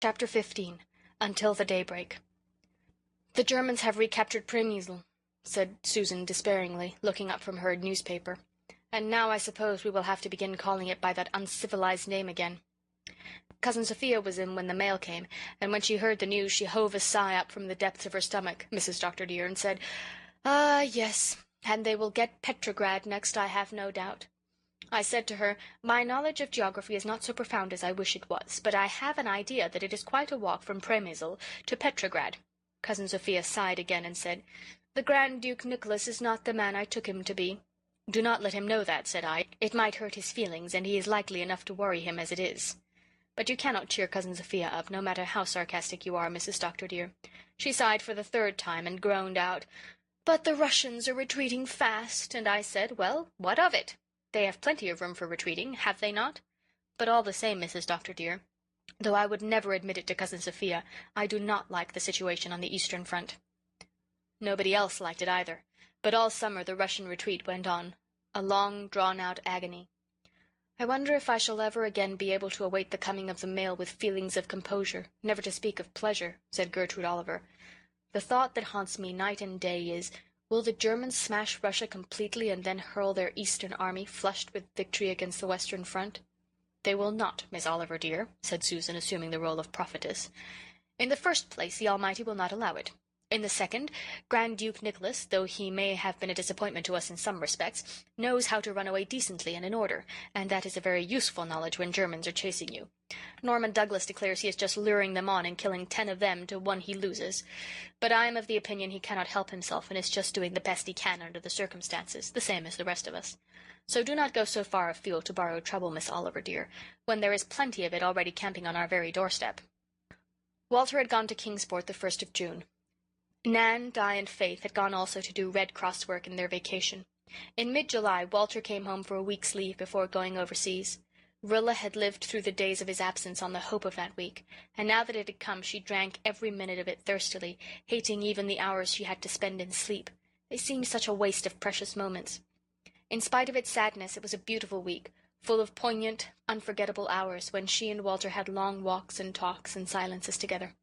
Chapter 15. Until the Daybreak. "The Germans have recaptured Przemysl," said Susan despairingly, looking up from her newspaper. "And now I suppose we will have to begin calling it by that uncivilized name again." Cousin Sophia was in when the mail came, and when she heard the news she hove a sigh up from the depths of her stomach, Mrs. Dr. dear, and said, "Ah, yes, and they will get Petrograd next, I have no doubt." I said to her, "My knowledge of geography is not so profound as I wish it was, but I have an idea that it is quite a walk from Przemysl to Petrograd." Cousin Sophia sighed again and said, "The Grand Duke Nicholas is not the man I took him to be." "Do not let him know that," said I. "It might hurt his feelings, and he is likely enough to worry him as it is." But you cannot cheer Cousin Sophia up, no matter how sarcastic you are, Mrs. Dr. dear. She sighed for the third time and groaned out, "But the Russians are retreating fast," and I said, "Well, what of it? They have plenty of room for retreating, have they not? But all the same, Mrs. Dr. dear, though I would never admit it to Cousin Sophia, I do not like the situation on the Eastern Front." Nobody else liked it either, but all summer the Russian retreat went on, a long, drawn-out agony. "I wonder if I shall ever again be able to await the coming of the mail with feelings of composure, never to speak of pleasure," said Gertrude Oliver. "The thought that haunts me night and day is, will the Germans smash Russia completely and then hurl their Eastern army flushed with victory against the Western Front?" "They will not, Miss Oliver, dear," said Susan, assuming the role of prophetess. "In the first place, the Almighty will not allow it. In the second, Grand Duke Nicholas, though he may have been a disappointment to us in some respects, knows how to run away decently and in order, and that is a very useful knowledge when Germans are chasing you. Norman Douglas declares he is just luring them on and killing 10 of them to 1 he loses. But I am of the opinion he cannot help himself and is just doing the best he can under the circumstances, the same as the rest of us. So do not go so far afield to borrow trouble, Miss Oliver, dear, when there is plenty of it already camping on our very doorstep." Walter had gone to Kingsport the 1st of June. Nan, Di, and Faith had gone also to do Red Cross work in their vacation. In mid-July, Walter came home for a week's leave before going overseas. Rilla had lived through the days of his absence on the hope of that week, and now that it had come she drank every minute of it thirstily, hating even the hours she had to spend in sleep. They seemed such a waste of precious moments. In spite of its sadness, it was a beautiful week, full of poignant, unforgettable hours when she and Walter had long walks and talks and silences together.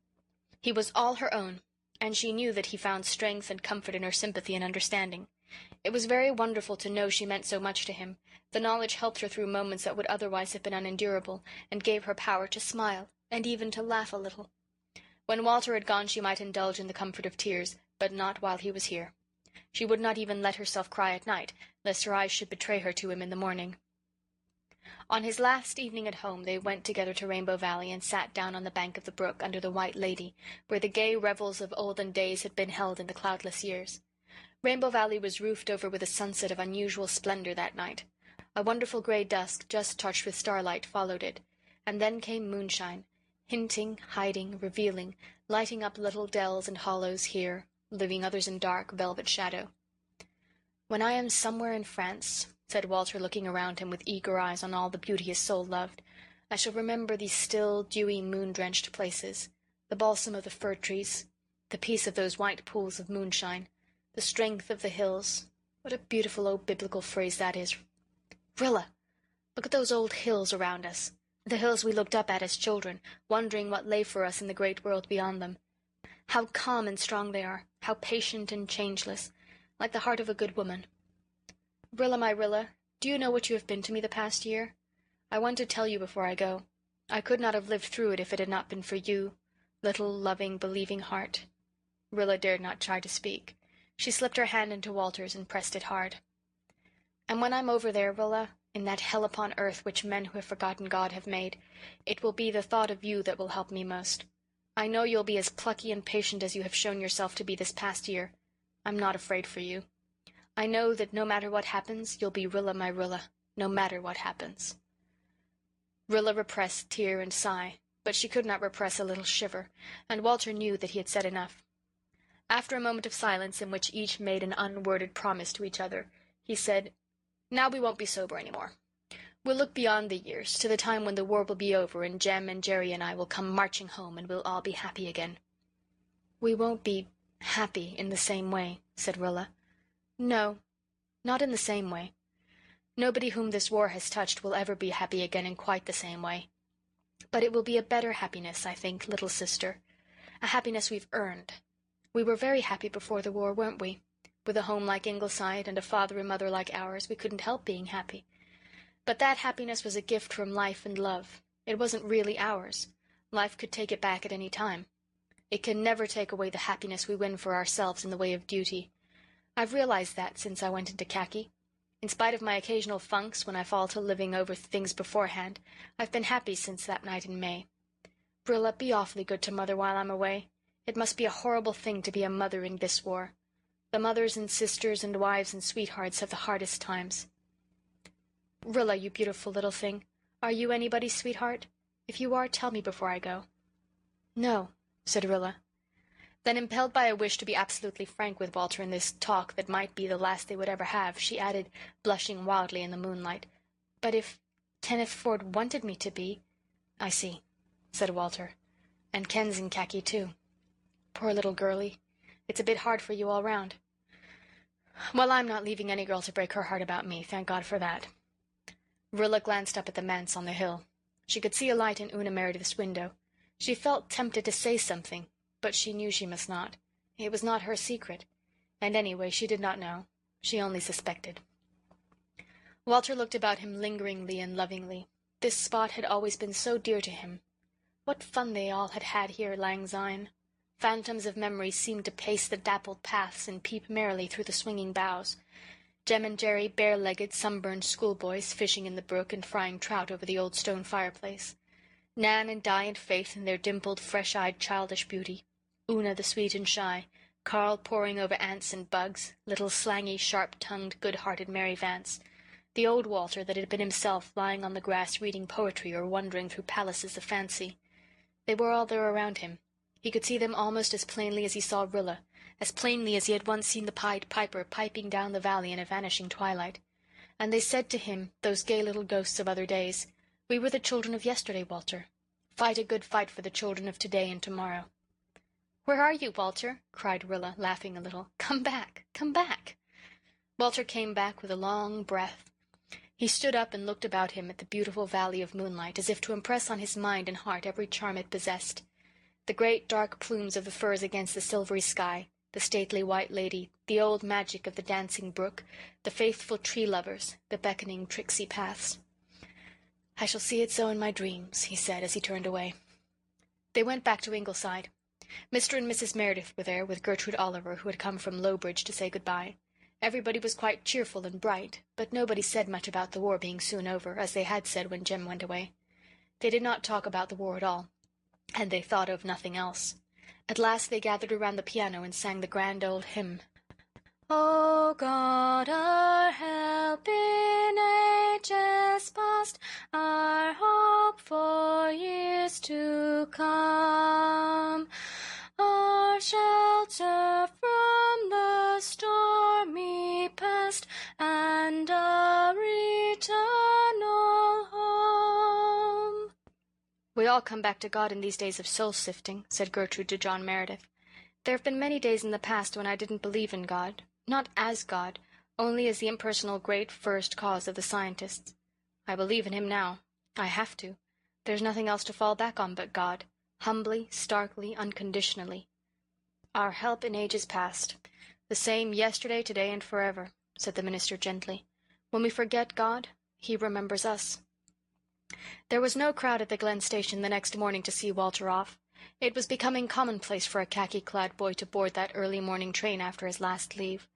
He was all her own, and she knew that he found strength and comfort in her sympathy and understanding. It was very wonderful to know she meant so much to him. The knowledge helped her through moments that would otherwise have been unendurable, and gave her power to smile, and even to laugh a little. When Walter had gone she might indulge in the comfort of tears, but not while he was here. She would not even let herself cry at night, lest her eyes should betray her to him in the morning. On his last evening at home they went together to Rainbow Valley and sat down on the bank of the brook under the White Lady, where the gay revels of olden days had been held in the cloudless years. Rainbow Valley was roofed over with a sunset of unusual splendor that night. A wonderful gray dusk, just touched with starlight, followed it, and then came moonshine, hinting, hiding, revealing, lighting up little dells and hollows here, leaving others in dark, velvet shadow. "When I am somewhere in France," said Walter, looking around him with eager eyes on all the beauty his soul loved, "I shall remember these still, dewy, moon-drenched places, the balsam of the fir trees, the peace of those white pools of moonshine, the strength of the hills. What a beautiful old biblical phrase that is. Rilla, look at those old hills around us, the hills we looked up at as children, wondering what lay for us in the great world beyond them. How calm and strong they are, how patient and changeless, like the heart of a good woman. Rilla, my Rilla, do you know what you have been to me the past year? I want to tell you before I go. I could not have lived through it if it had not been for you, little, loving, believing heart." Rilla dared not try to speak. She slipped her hand into Walter's and pressed it hard. "And when I'm over there, Rilla, in that hell upon earth which men who have forgotten God have made, it will be the thought of you that will help me most. I know you'll be as plucky and patient as you have shown yourself to be this past year. I'm not afraid for you. I know that no matter what happens, you'll be Rilla, my Rilla, no matter what happens." Rilla repressed tear and sigh, but she could not repress a little shiver, and Walter knew that he had said enough. After a moment of silence in which each made an unworded promise to each other, he said, "Now we won't be sober any more. We'll look beyond the years, to the time when the war will be over and Jem and Jerry and I will come marching home and we'll all be happy again." "We won't be happy in the same way," said Rilla. "No, not in the same way. Nobody whom this war has touched will ever be happy again in quite the same way. But it will be a better happiness, I think, little sister. A happiness we've earned. We were very happy before the war, weren't we? With a home like Ingleside and a father and mother like ours, we couldn't help being happy. But that happiness was a gift from life and love. It wasn't really ours. Life could take it back at any time. It can never take away the happiness we win for ourselves in the way of duty. I've realized that since I went into khaki. In spite of my occasional funks when I fall to living over things beforehand, I've been happy since that night in May. Rilla, be awfully good to Mother while I'm away. It must be a horrible thing to be a mother in this war. The mothers and sisters and wives and sweethearts have the hardest times. Rilla, you beautiful little thing, are you anybody's sweetheart? If you are, tell me before I go. No, said Rilla. Then, impelled by a wish to be absolutely frank with Walter in this talk that might be the last they would ever have, she added, blushing wildly in the moonlight, "But if Kenneth Ford wanted me to be—" "I see," said Walter. "And Ken's in khaki, too. Poor little girlie. It's a bit hard for you all round. Well, I'm not leaving any girl to break her heart about me, thank God for that." Rilla glanced up at the manse on the hill. She could see a light in Una Meredith's window. She felt tempted to say something, but she knew she must not. It was not her secret. And anyway, she did not know. She only suspected. Walter looked about him lingeringly and lovingly. This spot had always been so dear to him. What fun they all had had here, lang syne. Phantoms of memory seemed to pace the dappled paths and peep merrily through the swinging boughs. Jem and Jerry, bare-legged, sunburned schoolboys, fishing in the brook and frying trout over the old stone fireplace. Nan and Di and Faith in their dimpled, fresh-eyed, childish beauty. Una the sweet and shy. Carl poring over ants and bugs. Little slangy, sharp-tongued, good-hearted Mary Vance. The old Walter that had been himself lying on the grass reading poetry or wandering through palaces of fancy. They were all there around him. He could see them almost as plainly as he saw Rilla, as plainly as he had once seen the Pied Piper piping down the valley in a vanishing twilight. And they said to him, those gay little ghosts of other days, "We were the children of yesterday, Walter. Fight a good fight for the children of today and tomorrow." "Where are you, Walter?" cried Rilla, laughing a little. "Come back, come back." Walter came back with a long breath. He stood up and looked about him at the beautiful valley of moonlight, as if to impress on his mind and heart every charm it possessed. The great dark plumes of the firs against the silvery sky, the stately white lady, the old magic of the dancing brook, the faithful tree-lovers, the beckoning tricksy paths. "I shall see it so in my dreams," he said as he turned away. They went back to Ingleside. Mr. and Mrs. Meredith were there, with Gertrude Oliver, who had come from Lowbridge to say good-bye. Everybody was quite cheerful and bright, but nobody said much about the war being soon over, as they had said when Jem went away. They did not talk about the war at all, and they thought of nothing else. At last they gathered around the piano and sang the grand old hymn. "O God, our help in ages past, our hope for years to come, our shelter from the stormy past, and our eternal home." "We all come back to God in these days of soul-sifting," said Gertrude to John Meredith. "There have been many days in the past when I didn't believe in God, not as God, only as the impersonal great first cause of the scientists. I believe in him now. I have to. There's nothing else to fall back on but God, humbly, starkly, unconditionally. Our help in ages past. The same yesterday, today, and forever," said the minister gently. "When we forget God, he remembers us." There was no crowd at the Glen station the next morning to see Walter off. It was becoming commonplace for a khaki-clad boy to board that early morning train after his last leave.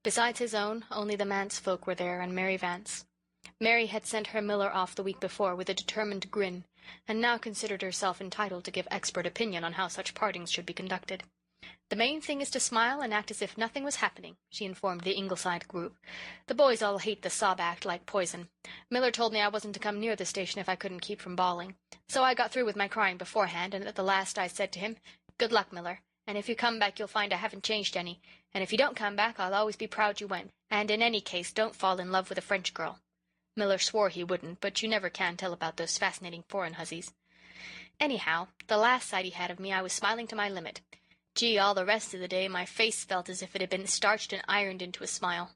Besides his own, only the manse folk were there, and Mary Vance. Mary had sent her Miller off the week before with a determined grin, and now considered herself entitled to give expert opinion on how such partings should be conducted. "The main thing is to smile and act as if nothing was happening," she informed the Ingleside group. "The boys all hate the sob act like poison. Miller told me I wasn't to come near the station if I couldn't keep from bawling. So I got through with my crying beforehand, and at the last I said to him, 'Good luck, Miller, and if you come back you'll find I haven't changed any, and if you don't come back I'll always be proud you went, and in any case don't fall in love with a French girl.' Miller swore he wouldn't, but you never can tell about those fascinating foreign hussies. Anyhow, the last sight he had of me I was smiling to my limit. Gee, all the rest of the day my face felt as if it had been starched and ironed into a smile."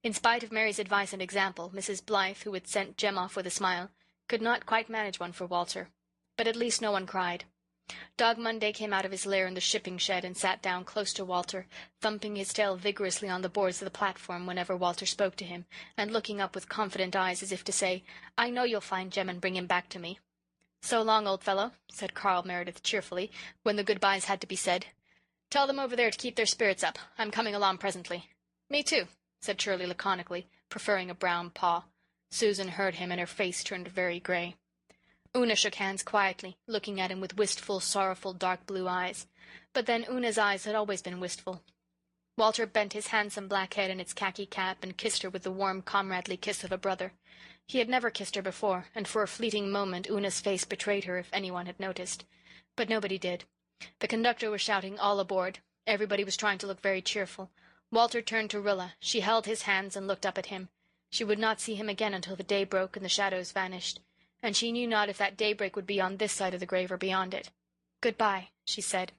In spite of Mary's advice and example, Mrs. Blythe, who had sent Jem off with a smile, could not quite manage one for Walter. But at least no one cried. Dog Monday came out of his lair in the shipping shed and sat down close to Walter, thumping his tail vigorously on the boards of the platform whenever Walter spoke to him, and looking up with confident eyes as if to say, "I know you'll find Jem and bring him back to me." "So long, old fellow," said Carl Meredith cheerfully, when the good-byes had to be said. "Tell them over there to keep their spirits up. I'm coming along presently." "Me too," said Shirley laconically, preferring a brown paw. Susan heard him, and her face turned very grey. Una shook hands quietly, looking at him with wistful, sorrowful, dark blue eyes. But then Una's eyes had always been wistful. Walter bent his handsome black head in its khaki cap and kissed her with the warm, comradely kiss of a brother. He had never kissed her before, and for a fleeting moment Una's face betrayed her if anyone had noticed. But nobody did. The conductor was shouting, "All aboard." Everybody was trying to look very cheerful. Walter turned to Rilla. She held his hands and looked up at him. She would not see him again until the day broke and the shadows vanished, and she knew not if that daybreak would be on this side of the grave or beyond it. "Good-bye," she said.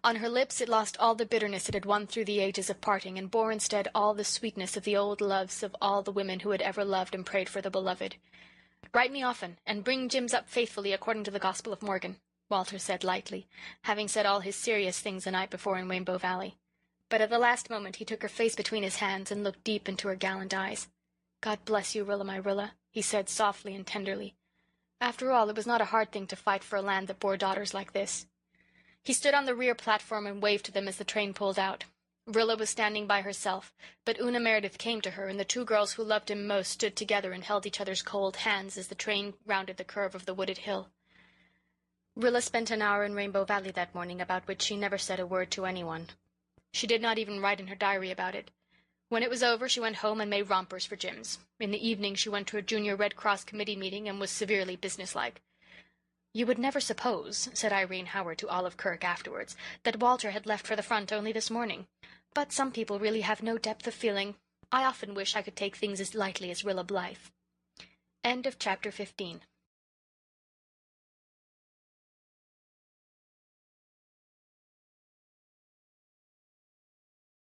On her lips it lost all the bitterness it had won through the ages of parting, and bore instead all the sweetness of the old loves of all the women who had ever loved and prayed for the beloved. "Write me often, and bring Jims up faithfully according to the Gospel of Morgan," Walter said lightly, having said all his serious things the night before in Rainbow Valley. But at the last moment he took her face between his hands and looked deep into her gallant eyes. "God bless you, Rilla, my Rilla," he said softly and tenderly. After all, it was not a hard thing to fight for a land that bore daughters like this. He stood on the rear platform and waved to them as the train pulled out. Rilla was standing by herself, but Una Meredith came to her, and the two girls who loved him most stood together and held each other's cold hands as the train rounded the curve of the wooded hill. Rilla spent an hour in Rainbow Valley that morning about which she never said a word to anyone. She did not even write in her diary about it. When it was over, she went home and made rompers for Jims. In the evening she went to a Junior Red Cross committee meeting and was severely businesslike. "You would never suppose," said Irene Howard to Olive Kirk afterwards, "that Walter had left for the front only this morning. But some people really have no depth of feeling. I often wish I could take things as lightly as Rilla Blythe." End of chapter 15.